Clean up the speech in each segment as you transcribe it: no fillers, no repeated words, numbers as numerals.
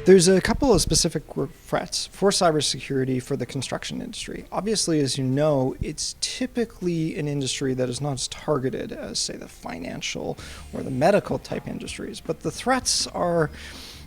There's a couple of specific threats for cybersecurity for the construction industry. Obviously, as you know, it's typically an industry that is not as targeted as, say, the financial or the medical type industries. But the threats are,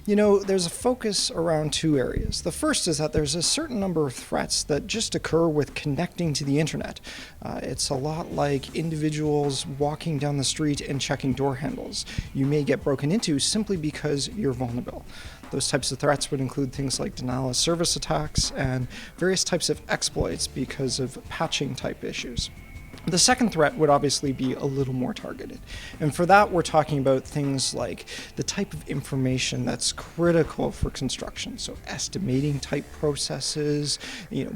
there's a focus around two areas. The first is that there's a certain number of threats that just occur with connecting to the internet. It's a lot like individuals walking down the street and checking door handles. You may get broken into simply because you're vulnerable. Those types of threats would include things like denial of service attacks and various types of exploits because of patching type issues. The second threat would obviously be a little more targeted. And for that, we're talking about things like the type of information that's critical for construction. So estimating type processes,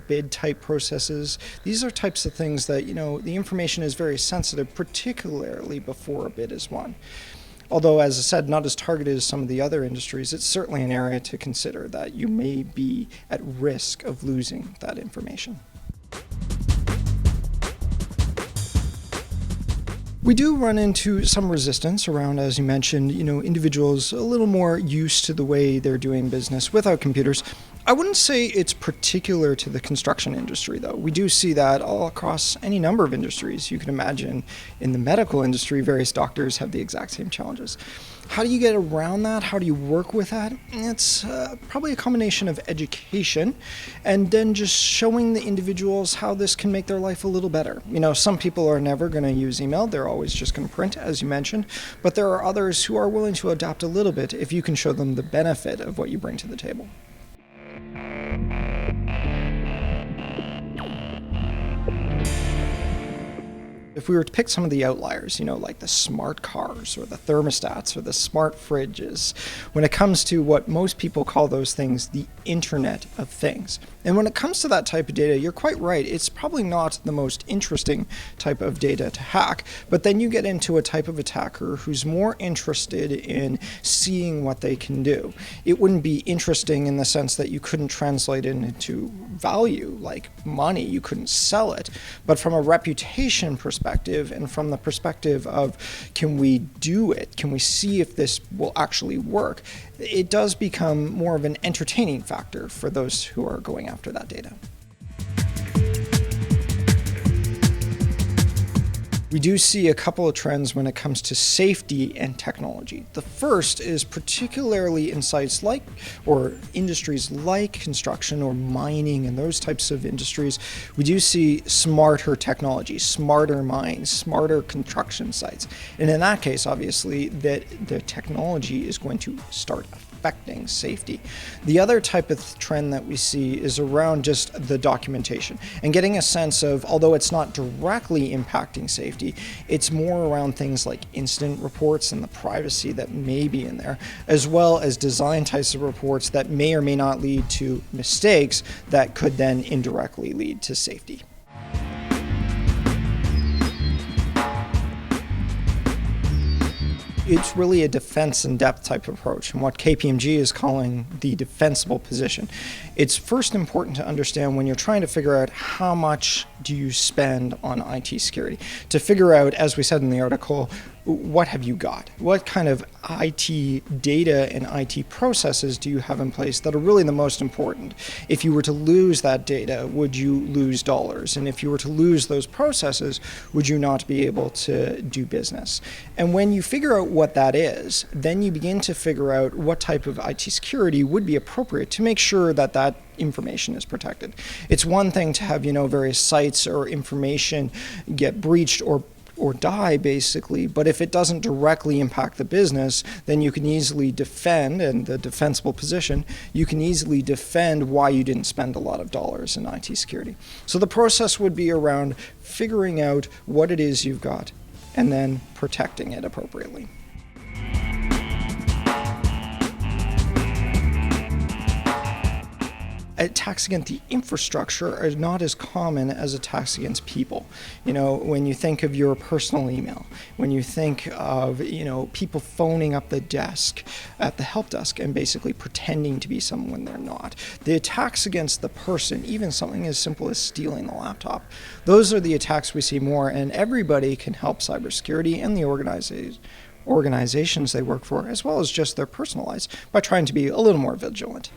bid type processes. These are types of things that, the information is very sensitive, particularly before a bid is won. Although, as I said, not as targeted as some of the other industries, it's certainly an area to consider that you may be at risk of losing that information. We do run into some resistance around, as you mentioned, individuals a little more used to the way they're doing business without computers. I wouldn't say it's particular to the construction industry, though. We do see that all across any number of industries. You can imagine in the medical industry, various doctors have the exact same challenges. How do you get around that? How do you work with that? It's probably a combination of education and then just showing the individuals how this can make their life a little better. Some people are never going to use email. They're always just going to print, as you mentioned. But there are others who are willing to adapt a little bit if you can show them the benefit of what you bring to the table. If we were to pick some of the outliers, like the smart cars or the thermostats or the smart fridges, when it comes to what most people call those things, the Internet of Things. And when it comes to that type of data, you're quite right. It's probably not the most interesting type of data to hack, but then you get into a type of attacker who's more interested in seeing what they can do. It wouldn't be interesting in the sense that you couldn't translate it into value, like money. You couldn't sell it. But from a reputation perspective and from the perspective of, can we do it? Can we see if this will actually work? It does become more of an entertaining factor for those who are going after that data. We do see a couple of trends when it comes to safety and technology. The first is particularly in sites like, or industries like construction or mining and those types of industries, we do see smarter technology, smarter mines, smarter construction sites. And in that case, obviously, that the technology is going to start affecting safety. The other type of trend that we see is around just the documentation and getting a sense of, although it's not directly impacting safety, it's more around things like incident reports and the privacy that may be in there, as well as design types of reports that may or may not lead to mistakes that could then indirectly lead to safety. It's really a defense in depth type of approach, and what KPMG is calling the defensible position. It's first important to understand when you're trying to figure out how much do you spend on IT security, to figure out, as we said in the article, what have you got? What kind of IT data and IT processes do you have in place that are really the most important? If you were to lose that data, would you lose dollars? And if you were to lose those processes, would you not be able to do business? And when you figure out what that is, then you begin to figure out what type of IT security would be appropriate to make sure that that information is protected. It's one thing to have, various sites or information get breached or die, basically, but if it doesn't directly impact the business, then you can easily defend, and the defensible position, you can easily defend why you didn't spend a lot of dollars in IT security. So the process would be around figuring out what it is you've got and then protecting it appropriately. Attacks against the infrastructure are not as common as attacks against people. When you think of your personal email, when you think of, people phoning up the desk at the help desk and basically pretending to be someone when they're not. The attacks against the person, even something as simple as stealing the laptop, those are the attacks we see more, and everybody can help cybersecurity and the organizations they work for, as well as just their personal lives, by trying to be a little more vigilant.